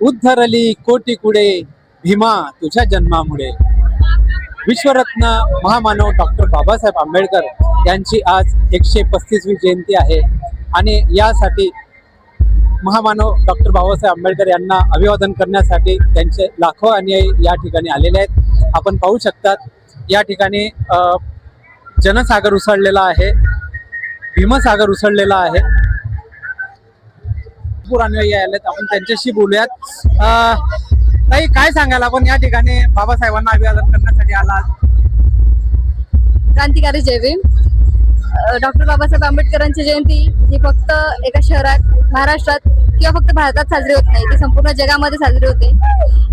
उद्धरली कोटी कुडे भीमा तुझ्या जन्मामुळे. विश्वरत्न महामानव डॉक्टर बाबासाहेब आंबेडकर यांची आज 135वी जयंती आहे आणि यासाठी महामानव डॉक्टर बाबासाहेब आंबेडकर यांना अभिवादन करण्यासाठी त्यांचे लाखो अनुयायी या ठिकाणी आलेले आहेत. आपण पाहू शकतात या ठिकाणी जनसागर उसळलेला आहे, भीमसागर उसळलेला आहे. भरपूर अनुयायी आलेत, आपण त्यांच्याशी बोलूयात. ताई, काय सांगाल, आपण या ठिकाणी बाबासाहेबांना अभिवादन करण्यासाठी आलात? क्रांतिकारी जय भीम. डॉक्टर बाबासाहेब आंबेडकरांची जयंती ही फक्त एका शहरात, महाराष्ट्रात किंवा फक्त भारतात साजरी होत नाही, ती संपूर्ण जगामध्ये साजरी होते.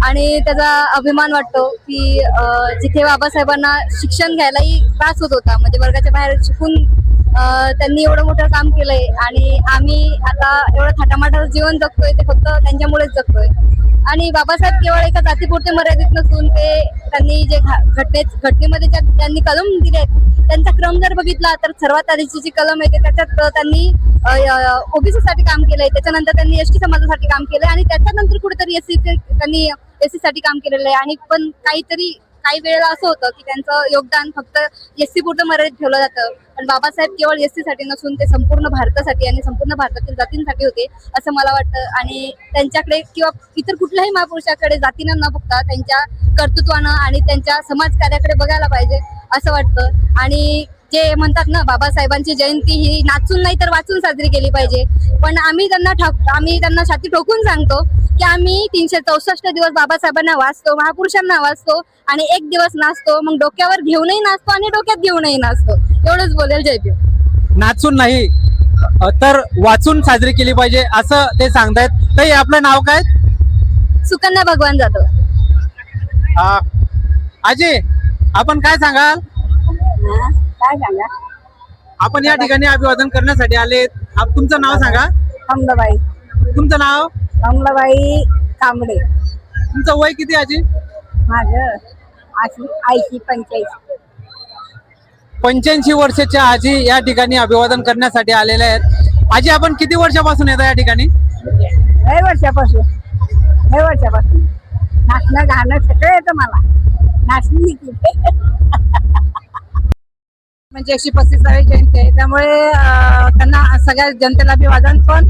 आणि त्याचा अभिमान वाटतो की जिथे बाबासाहेबांना शिक्षण घ्यायलाही त्रास होत होता, म्हणजे वर्गाच्या बाहेर शिकून त्यांनी एवढं मोठं काम केलंय आणि आम्ही आता एवढं थाटामाटाचं जीवन जगतोय ते फक्त त्यांच्यामुळेच जगतोय. आणि बाबासाहेब केवळ एका जातीपुरते मर्यादित नसून ते त्यांनी जे घटनेमध्ये त्यांनी कलम दिले आहेत त्यांचा क्रम जर बघितला तर सर्वात आधीची जी कलम आहे त्याच्यात त्यांनी ओबीसी साठी काम केलंय, त्याच्यानंतर त्यांनी एसटी समाजासाठी काम केलंय आणि त्याच्यानंतर कुठेतरी त्यांनी एससी साठी काम केलेलं आहे. आणि पण काही वेळेला असं होतं की त्यांचं योगदान फक्त एससी पुरतं मर्यादित ठेवलं जातं, पण बाबासाहेब केवळ एससी साठी नसून ते संपूर्ण भारतासाठी आणि संपूर्ण भारतातील जातींसाठी होते असं मला वाटतं. आणि त्यांच्याकडे किंवा इतर कुठल्याही महापुरुषाकडे जातीनं न बघता त्यांच्या कर्तृत्वानं आणि त्यांच्या समाजकार्याकडे बघायला पाहिजे असं वाटतं. आणि जे म्हणतात ना, बाबासाहेबांची जयंती ही नाचून नाही तर वाचून साजरी केली पाहिजे, पण आम्ही त्यांना छाती ठोकून सांगतो की आम्ही 364 दिवस बाबासाहेबांना वाचतो, महापुरुषांना वाचतो आणि एक दिवस नाचतो, मग डोक्यावर घेऊनही नाचतो आणि डोक्यात घेऊनही नाचतो. एवढंच बोलेल. जय भीम. नाचून नाही तर वाचून साजरी केली पाहिजे असं ते सांगतायत. ताई, आपलं नाव काय? सुकन्या भगवान जाधव. आजी, आपण काय सांगाल? काय सांगा, आपण या ठिकाणी अभिवादन करण्यासाठी आले. तुमचं नाव सांगा. कमलाबाई. तुमचं नाव? कमलाबाई कांबळे. तुमचं वय किती आजी? माझं 85. 85 वर्षाच्या आजी या ठिकाणी अभिवादन करण्यासाठी आलेल्या आहेत. आजी, आपण किती वर्षापासून येता या ठिकाणी? लय वर्षापासून नाचणं गाणं सगळं येतं मला. नाचणी म्हणजे 135वी जयंती आहे, त्यामुळे त्यांना सगळ्या जनतेला अभिवादन. पण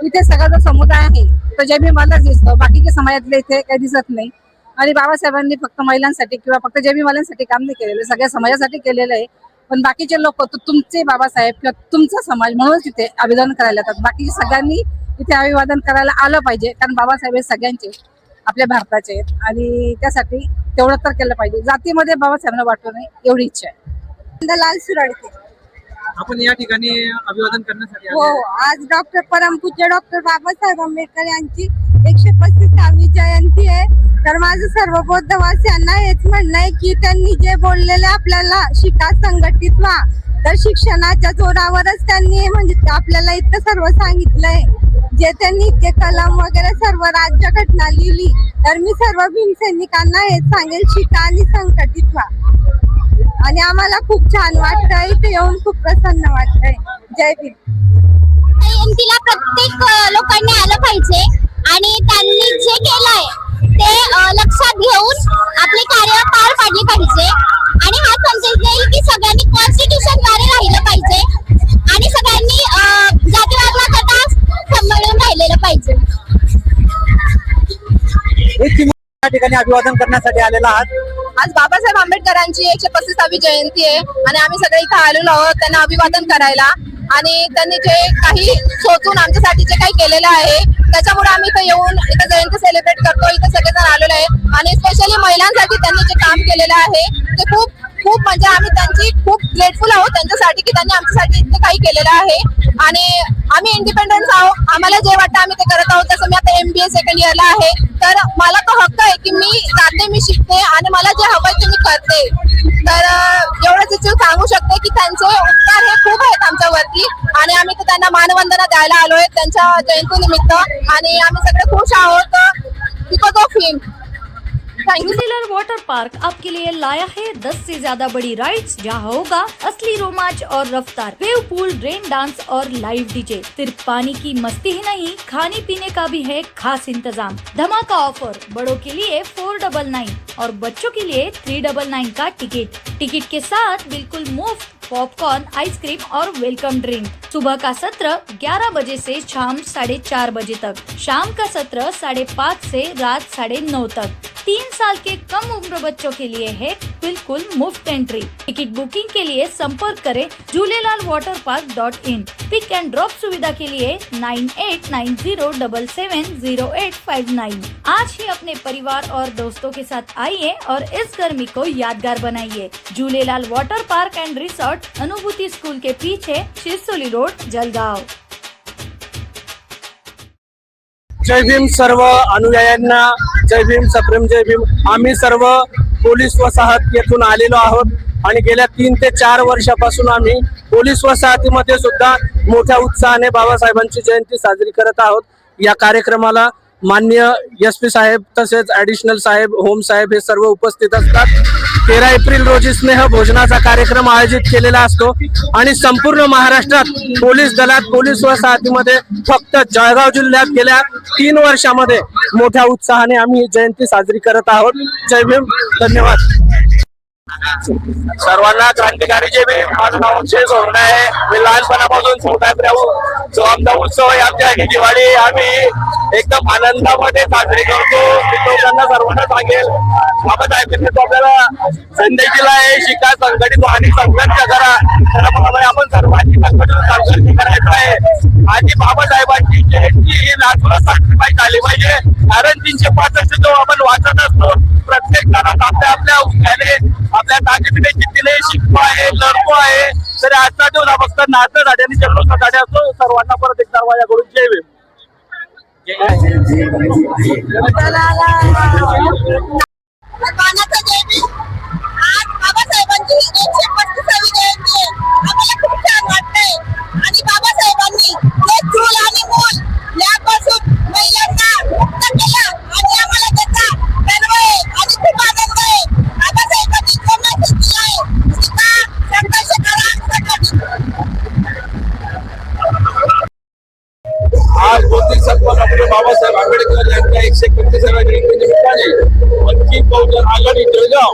इथे सगळा जो समुदाय आहे तो जय भीमवालाच दिसतो, बाकीच्या समाजातले इथे काही दिसत नाही. आणि बाबासाहेबांनी फक्त महिलांसाठी किंवा फक्त जय भीमवाल्यांसाठी काम नाही केलेलं, सगळ्या समाजासाठी केलेलं आहे. पण बाकीचे लोक तुमचे बाबासाहेब किंवा तुमचा समाज म्हणूनच इथे अभिवादन करायला येतात. बाकी सगळ्यांनी इथे अभिवादन करायला आलं पाहिजे, कारण बाबासाहेब हे सगळ्यांचे, आपल्या भारताचे आहेत आणि त्यासाठी तेवढं तर केलं पाहिजे. जातीमध्ये बाबासाहेबांना वाटू नये एवढी इच्छा आहे. लाल सुराडके. आपण या ठिकाणी अभिवादन करण्यासाठी हो, आज परमपूज्य डॉक्टर बाबासाहेब आंबेडकर यांची 135वी जयंती आहे. तर माझं सर्व बौद्धवासियांना हेच म्हणणं आहे की त्यांनी जे बोललेले आपल्याला शिका, संघटित व्हा, तर शिक्षणाच्या जोरावरच त्यांनी म्हणजे आपल्याला इतकं सर्व सांगितलंय. जे त्यांनी इतके कलम वगैरे सर्व राज्यघटना लिहिली, तर मी सर्व भीमसैनिकांना हेच सांगेल, शिका आणि संघटित व्हा. आणि आम्हाला खूप छान वाटतंय, इथे येऊन खूप प्रसन्न वाटतंय. जय भीम. जयंतीला प्रत्येक लोकांनी आलं पाहिजे आणि त्यांनी जे केलंय ते लक्षात घेऊन आपले कार्य पार पाडले पाहिजे. आणि हा संदेश देईल की सगळ्यांनी कॉन्स्टिट्यूशनद्वारे राहिलं पाहिजे आणि सगळ्यांनी जातीवाद न करता सांभाळून राहिलेलं पाहिजे. या ठिकाणी अभिवादन करण्यासाठी आलेला आहात. आज बाबासाहेब आंबेडकरांची 135वी जयंती आहे आणि आम्ही सगळे इथे आलेलो आहोत त्यांना अभिवादन करायला. आणि त्यांनी जे काही सोचून आमच्यासाठी जे काही केलेलं आहे त्याच्यामुळे आम्ही इथे येऊन इथे जयंती सेलिब्रेट करतो. इथे सगळेजण आलेलो आहे आणि स्पेशली महिलांसाठी त्यांनी जे काम केलेलं आहे ते खूप खूप म्हणजे आम्ही त्यांची खूप ग्रेटफुल आहोत त्यांच्यासाठी की त्यांनी आमच्यासाठी इतकं काही केलेलं आहे. आणि आम्ही इंडिपेंडन्स आहोत, आम्हाला जे वाटतं आम्ही ते करत आहोत. तसं मी आता MBA सेकंड इयरला आहे, तर मला तो हक्क आहे की मी जाते, मी शिकते आणि मला जे हवंय ते मी करते. तर एवढंच इथे सांगू शकते की त्यांचे उपकार हे खूप आहेत आमच्यावरती आणि आम्ही तर त्यांना मानवंदना द्यायला आलोय त्यांच्या जयंती निमित्त आणि आम्ही सगळे खुश आहोत because of him. Thank you. Jhulelal water park आपके लिए लाया है 10 से ज्यादा बड़ी राइड्स, जहां होगा असली रोमांच और रफ्तार, वेव पूल, रेन डांस और लाइव डीजे। सिर्फ पानी की मस्ती ही नहीं, खाने पीने का भी है खास इंतजाम। धमाका ऑफर, बड़ों के लिए 499 और बच्चों के लिए 399 का टिकट के साथ बिल्कुल मुफ्त पॉपकॉर्न, आइसक्रीम और वेलकम ड्रिंक। सुबह का सत्र 11 बजे से शाम 4:30 बजे तक, शाम का सत्र 5:30 से रात 9:30 तक। 3 साल के कम उम्र बच्चों के लिए है बिल्कुल मुफ्त एंट्री। टिकट बुकिंग के लिए संपर्क करें jhulelalwaterpark.in। पिक एंड ड्रॉप सुविधा के लिए 9890770859। आज ही अपने परिवार और दोस्तों के साथ आइए और इस गर्मी को यादगार बनाइए। Jhulelal water park end resort, अनुभूति स्कूल के पीछे, शिरसोली रोड, जलगांव। जय भीम सर्व अनुयायांना, जय भीम, सप्रेम जय भीम। आम्ही सर्व पोलीस वसाहत येथून आलेलो आहोत आणि गेल्या 3 ते 4 वर्षापासून आम्ही पोलीस वसाहतीमध्ये सुद्धा मोठ्या उत्साहाने बाबासाहेबांची जयंती साजरी करत आहोत। या कार्यक्रमाला माननीय SP साहेब तसेच ऍडिशनल साहेब, होम साहेब हे सर्व उपस्थित असतात। 13 एप्रिल रोजी स्नेह भोजनाचा कार्यक्रम आयोजित केलेला असतो आणि संपूर्ण महाराष्ट्रात पोलीस दलात, पोलीस वसाहतीमध्ये फक्त जळगाव जिल्ह्यात गेल्या 3 वर्षामध्ये मोठ्या उत्साहाने आम्ही ही जयंती साजरी करत आहोत। जय भीम, धन्यवाद। सर्वांना क्रांतिकारी जय भीम। माझं नाव अक्षय सोरणे आहे। मी लहानपणापासून जो आमचा उत्सव आहे, आमच्या ही दिवाळी आम्ही एकदम आनंदामध्ये साजरी करतो। मी लोकांना सर्वांना सांगेल, बाबासाहेबांनी तो आपल्याला संदेश दिला आहे, शिका, संघटित आणि संघर्ष करा। त्याप्रमाणे आपण सर्वांनी संघर्ष करायचा आहे आणि बाबासाहेबांची जयंती ही लाखोला साजरी झाली पाहिजे। कारण 365 जो आपण वाचत असतो, प्रत्येक जणात आपल्या आपल्या उत्साहाने, आपल्या ताकदीने, जिद्दीने शिकतो आहे, लढतो आहे। तरी आजचा दिवस फक्त नाचण्यासाठी आणि जल्लोषासाठी असतो। सर्वांना परत एकदा माझ्याकडून जय भीम। सर्वांना जय भीम। आज बाबासाहेबांची 135वी जयंती आहे। आम्हाला खूप छान वाटतंय आणि बाबासाहेबांनी जे चूल आणि मूल यापासून महिलांना मुक्त केलं आणि आम्हाला त्याचा गर्व आहे आणि खूप आनंद आहे। बाबासाहेबांनी जो मेसेज दिला आहे, शिका, संघर्ष करा, संघटित। आज बौद्धिक सत्ता डॉक्टर बाबासाहेब आंबेडकर यांच्या 135व्या जयंतीनिमित्ताने वंचित बहुजन आघाडी जळगाव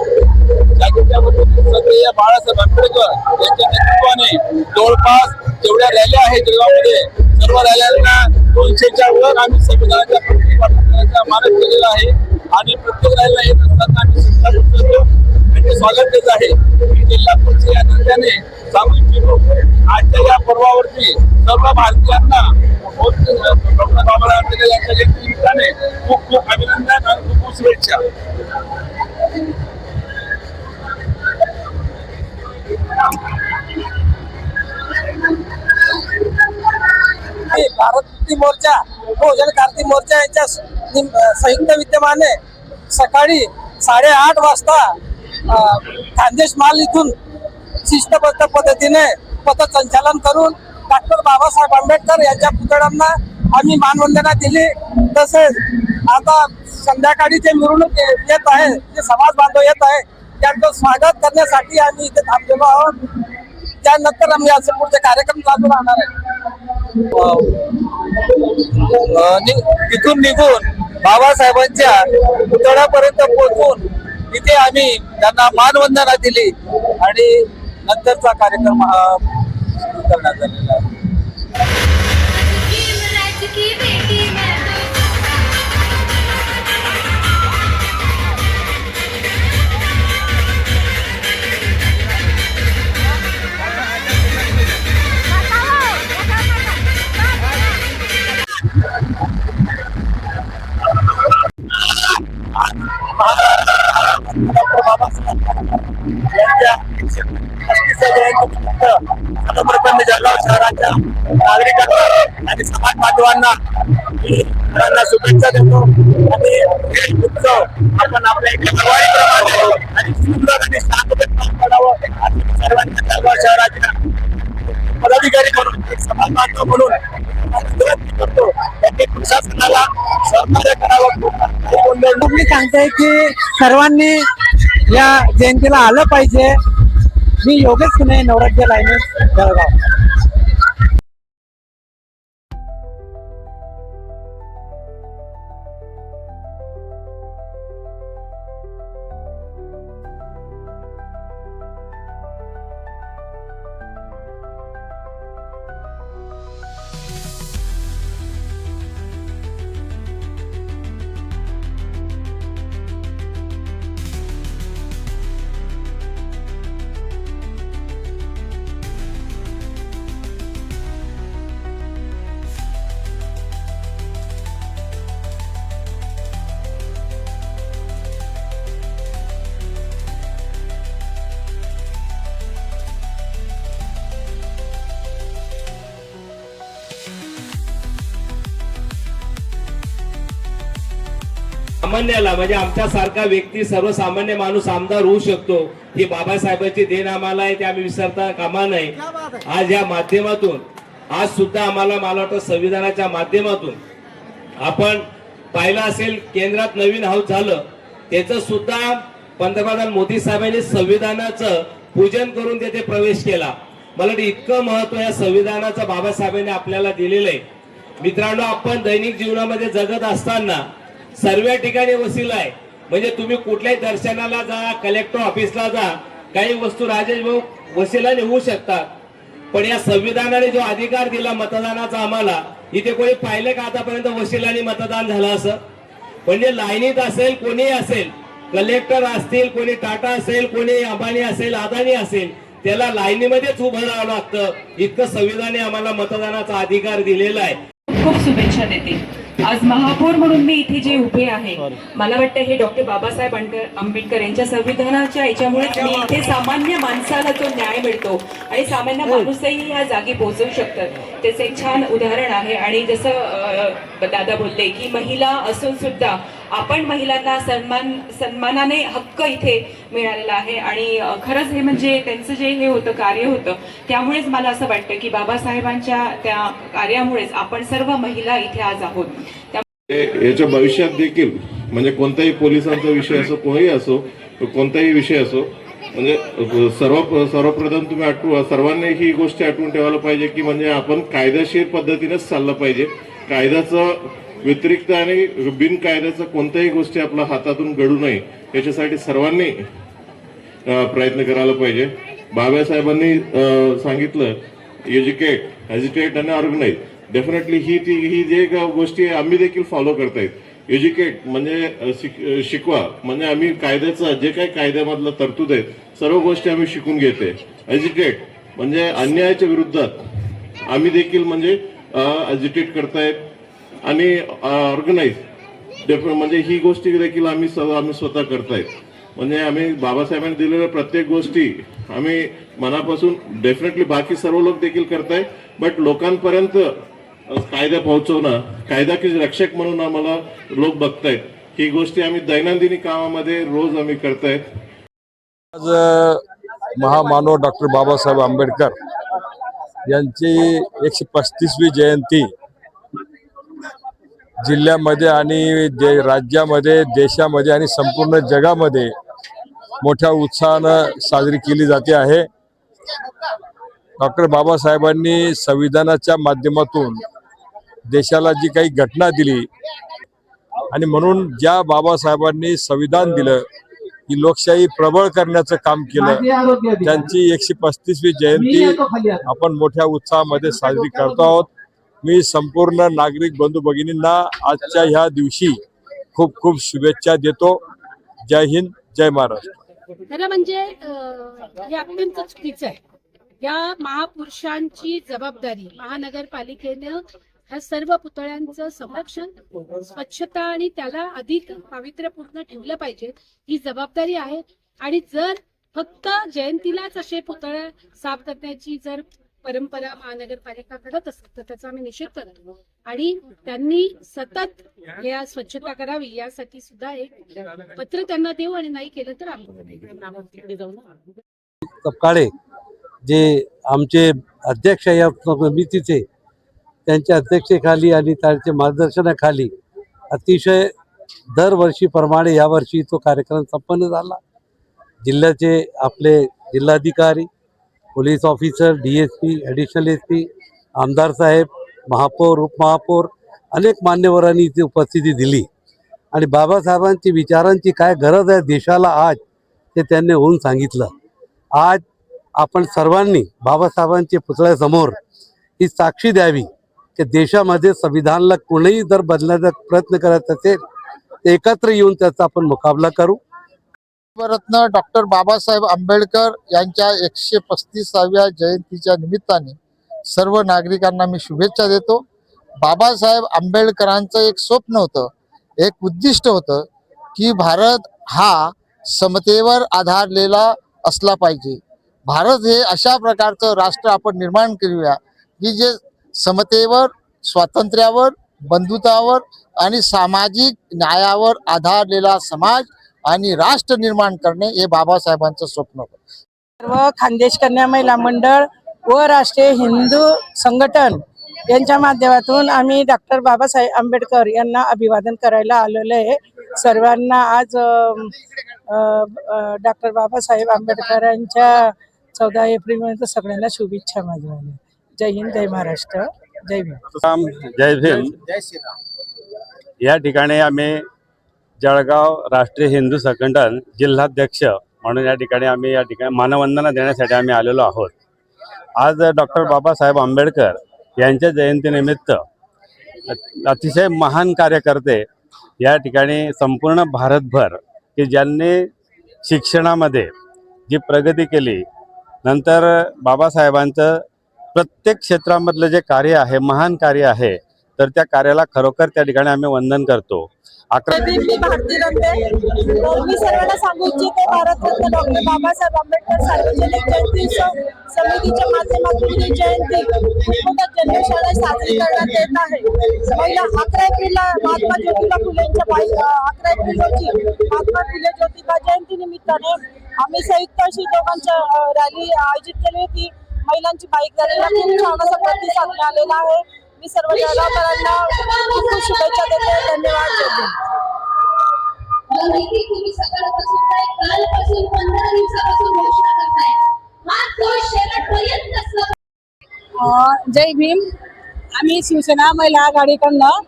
जागृतीमध्ये सगळे बाळासाहेब आंबेडकर यांच्या नेतृत्वाने जवळपास जेवढ्या रॅल्या आहेत जळगावमध्ये, सर्व रॅल्यांना 200च्या वर आम्ही संविधानाच्या प्रतिपादनाचा मानद केलेला आहे आणि प्रत्येक रॅलीला येत असताना आम्ही त्यांचे स्वागत करत आहे। जिल्हा परिषद या नात्याने सांगू इच्छितो, आजच्या या पर्वावरती सर्व भारतीयांना डॉक्टर बाबासाहेब आंबेडकर यांच्या जयंतीनिमित्ताने खूप खूप अभिनंदन आणि खूप खूप शुभेच्छा। भारत मुक्ती मोर्चा, बहुजन क्रांती मोर्चा यांच्या संयुक्त विद्यमाने सकाळी 8:30 वाजता खानदेश माल इथून शिस्तबद्ध पद्धतीने पथसंचालन करून डॉक्टर बाबासाहेब आंबेडकर यांच्या पुतळ्यांना आम्ही मानवंदना दिली। तसेच आता संध्याकाळी जे मिरवणूक येत आहे, जे समाज बांधव येत आहे, त्यांचं स्वागत करण्यासाठी आम्ही इथे थांबलेलो आहोत। त्यानंतर आम्ही असे पुढचे कार्यक्रम चालू राहणार आहे। तिथून निघून बाबासाहेबांच्या पुतळ्यापर्यंत पोहोचून इथे आम्ही त्यांना मानवंदना दिली आणि नंतरचा कार्यक्रम हा करण्यात आलेला आहे। सर्वप्रथम जळगाव शहराच्या नागरिकांना आणि समाज बांधवांना शुभेच्छा देतो आणि हे उत्सव आपण आपल्या दिवाळीप्रमाणे आणि सुंदर आणि शांततेत पार पाडावं आणि सर्वांच्या जळगाव शहराच्या पदाधिकारी म्हणून, समाज बांधव म्हणून विनंती करतो। बाकी प्रशासनाला सहकार्य करावं. काही गोंधळ मी सांगते की सर्वांनी या जयंतीला आलं पाहिजे. मी योगेश सुने, नवराज्य लायन्स, जळगाव. सामान्याला म्हणजे आमच्यासारखा व्यक्ती सर्वसामान्य माणूस आमदार होऊ शकतो ही बाबासाहेबांची देण आम्हाला आहे, ते आम्ही विसरता कामा नये. आज या माध्यमातून आज सुद्धा आम्हाला मला वाटतं संविधानाच्या माध्यमातून आपण पाहिलं असेल केंद्रात नवीन हाऊस झालं त्याचं सुद्धा पंतप्रधान मोदी साहेबांनी संविधानाचं पूजन करून तिथे प्रवेश केला. मला वाटतं इतकं महत्व या संविधानाचं बाबासाहेबांनी आपल्याला दिलेलं आहे. मित्रांनो, आपण दैनिक जीवनामध्ये जगत असताना सर्व ठिकाणी वसीला आहे. म्हणजे तुम्ही कुठल्याही दर्शनाला जा, कलेक्टर ऑफिसला जा, काही वस्तू राजेश भाऊ वशिलाने होऊ शकतात. पण या संविधानाने जो अधिकार दिला मतदानाचा आम्हाला, इथे कोणी पाहिलं का आतापर्यंत वशिलाने मतदान झालं असं? म्हणजे लाईनीत असेल, कोणी असेल, कलेक्टर असतील, कोणी टाटा असेल, कोणी अंबानी असेल, अदानी असेल, त्याला लाईनीमध्येच उभं राहावं लागतं. इतकं संविधानाने आम्हाला मतदानाचा अधिकार दिलेला आहे. खूप शुभेच्छा देते. आज महापौर म्हणून मी इथे जे उभे आहे, मला वाटतं हे डॉक्टर बाबासाहेब आंबेडकर यांच्या संविधानाच्या याच्यामुळे मी इथे सामान्य माणसाला तो न्याय मिळतो आणि सामान्य माणूसही ह्या जागी पोहोचवू शकतात. त्याचं एक छान उदाहरण आहे. आणि जसं दादा बोलले की महिला असून सुद्धा आपण महिलांना सन्मानाने हक्क इथे मिळालेला आहे. आणि खरंच हे म्हणजे त्यांचं जे हे होतं कार्य होतं, त्यामुळेच मला असं वाटतं की बाबासाहेबांच्या त्या कार्यामुळेच आपण सर्व महिला इथे आज आहोत. याच्या भविष्यात देखील म्हणजे कोणताही पोलिसांचा विषय असो, कोणीही असो, कोणताही विषय असो, म्हणजे सर्वप्रथम तुम्ही सर्वांनी ही गोष्ट आठवून ठेवायला पाहिजे की म्हणजे आपण कायदेशीर पद्धतीनेच चाललं पाहिजे. कायद्याचं व्यतिरिक्त आणि बिनकायद्याचं कोणत्याही गोष्टी आपल्या हातातून घडू नये याच्यासाठी सर्वांनी प्रयत्न करायला पाहिजे. बाबासाहेबांनी सांगितलं एज्युकेट, एज्युकेट आणि ऑर्गनाईज. डेफिनेटली ही जे गोष्टी आम्ही देखील फॉलो करतायत. एज्युकेट म्हणजे शिकवा, म्हणजे आम्ही कायद्याचं जे काही कायद्यामधलं तरतूद आहेत सर्व गोष्टी आम्ही शिकून घेते. एज्युकेट म्हणजे अन्यायाच्या विरुद्धात आम्ही देखील म्हणजे एज्युकेट करतायत. आणि ऑर्गनाईज म्हणजे ही गोष्टी देखील आम्ही स्वतः करतायत. म्हणजे आम्ही बाबासाहेबांनी दिलेल्या प्रत्येक गोष्टी आम्ही मनापासून डेफिनेटली बाकी सर्व लोक देखील करतायत. बट लोकांपर्यंत कायदा पोहोचवणं, कायदा की रक्षक म्हणून आम्हाला लोक बघतायत. ही गोष्टी आम्ही दैनंदिन कामामध्ये रोज आम्ही करतायत. आज महामानव डॉक्टर बाबासाहेब आंबेडकर यांची 135वी जयंती जिल्ह्यामध्ये आणि राज्यामध्ये, देशामध्ये आणि संपूर्ण जगामध्ये मोठ्या उत्साहानं साजरी केली जाते आहे. डॉक्टर बाबासाहेबांनी संविधानाच्या माध्यमातून देशाला जी काही घटना दिली आणि म्हणून ज्या बाबासाहेबांनी संविधान दिलं, ही लोकशाही प्रबळ करण्याचं काम केलं, त्यांची 135वी जयंती आपण मोठ्या उत्साहामध्ये साजरी करतो आहोत. मी संपूर्ण नागरिक बंधू भगिनींना आजच्या ह्या दिवशी खूप खूप शुभेच्छा देतो. जय हिंद, जय महाराष्ट्र. खरं म्हणजे हे अत्यंत चुकीचं आहे. या महापुरुषांची जबाबदारी महानगरपालिकेनं ह्या सर्व पुतळ्यांचं संरक्षण, स्वच्छता आणि त्याला अधिक पावित्र्यपूर्ण ठेवलं पाहिजे, ही जबाबदारी आहे. आणि जर फक्त जयंतीलाच असे पुतळे साफ करण्याची जर परंपरा महानगरपालिका करत असेल तर त्याचा आम्ही निषेध करतो. आणि त्यांनी सतत या स्वच्छता करावी यासाठी सुद्धा एक पत्र त्यांना देऊ. आणि नाही केलं तर आम्ही जाऊ. काळे जे आमचे अध्यक्ष या समितीचे, त्यांच्या अध्यक्षतेखाली आणि त्यांच्या मार्गदर्शनाखाली अतिशय दरवर्षीप्रमाणे यावर्षी तो कार्यक्रम संपन्न झाला. जिल्ह्याचे आपले जिल्हाधिकारी, police officer, DSP, additional SP, आमदार साहेब, महापौर, उपमहापौर, अनेक मान्यवरांनी इथे उपस्थिती दिली आणि बाबासाहेबांची विचारांची काय गरज आहे देशाला आज ते त्यांनी होऊन सांगितलं. आज आपण सर्वांनी बाबासाहेबांच्या पुतळ्यासमोर ही साक्षी द्यावी की देशामध्ये संविधानाला कोणीही जर बदलण्याचा प्रयत्न करत असेल तर एकत्र येऊन त्याचा आपण मुकाबला करू. भारतरत्न डॉक्टर बाबासाहेब आंबेडकर यांच्या 135व्या जयंतीच्या निमित्ताने सर्व नागरिकांना मी शुभेच्छा देतो. बाबासाहेब आंबेडकरांचं एक स्वप्न होतं, एक उद्दिष्ट होतं की भारत हा समतेवर आधारलेला असला पाहिजे. भारत हे अशा प्रकारचं राष्ट्र आपण निर्माण करूया की जे समतेवर, स्वातंत्र्यावर, बंधुतावर आणि सामाजिक न्यायावर आधारलेला समाज आणि राष्ट्र निर्माण करणे हे बाबासाहेबांचं स्वप्न होतं. सर्व खानदेश कन्या महिला मंडळ व राष्ट्रीय हिंदू संघटन यांच्या माध्यमातून आम्ही डॉक्टर बाबासाहेब आंबेडकर यांना अभिवादन करायला आलेलो आहे. सर्वांना आज डॉक्टर बाबासाहेब आंबेडकरांच्या 14 एप्रिलपर्यंत सगळ्यांना शुभेच्छा माझ्या. जय हिंद, जय महाराष्ट्र, जय भीम. जय भीम. या ठिकाणी आम्ही जळगाव राष्ट्रीय हिंदू संघटन जिल्हाध्यक्ष म्हणून या ठिकाणी मानवंदना देण्यासाठी आम्ही आलेलो आहोत. आज डॉक्टर बाबासाहेब आंबेडकर यांच्या जयंतीनिमित्त अतिशय महान कार्यकर्ते या ठिकाणी संपूर्ण भारतभर की ज्यांनी शिक्षणामध्ये जी प्रगती केली, नंतर बाबासाहेबांचं प्रत्येक क्षेत्रामधलं जे कार्य आहे, महान कार्य आहे, तर त्या कार्याला खरोखर त्या ठिकाणी आम्ही वंदन करतो. मी भारती रंगे. मी सर्वांना सांगू इच्छिते भारतरत्न डॉक्टर बाबासाहेब आंबेडकर सार्वजनिक जयंती समितीच्या माध्यमातून ही जयंती मोठमोठ्या जन्मशाळा साजरी करण्यात येत आहे. पहिला 11 एप्रिलला महात्मा ज्योतिबा फुलेंच्या 11 एप्रिल रोजी महात्मा फुले ज्योतिबा जयंती निमित्ताने आम्ही संयुक्त अशी दोघांच्या रॅली आयोजित केली होती. महिलांची बाईक रॅलीला खूप छान असा प्रतिसाद मिळालेला आहे. मी सर्व जळगावकरांना खूप खूप शुभेच्छा देते. धन्यवाद. तुम्ही सकाळपासून काय कालपासून 15 दिवसापासून घोषणा करताय, हा तो शेवटपर्यंत असला. जय भीम. आम्ही शिवसेना महिला आघाडीकडनं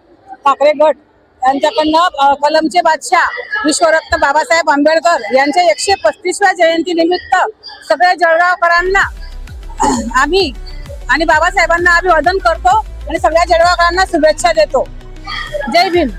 ठाकरे गट यांच्याकडनं कलमचे बादशाह विश्वरत्न बाबासाहेब आंबेडकर यांच्या 135व्या जयंती निमित्त सगळ्या जळगावकरांना आम्ही आणि बाबासाहेबांना अभिवादन करतो आणि सगळ्या जळगावकरांना शुभेच्छा देतो. जय भीम.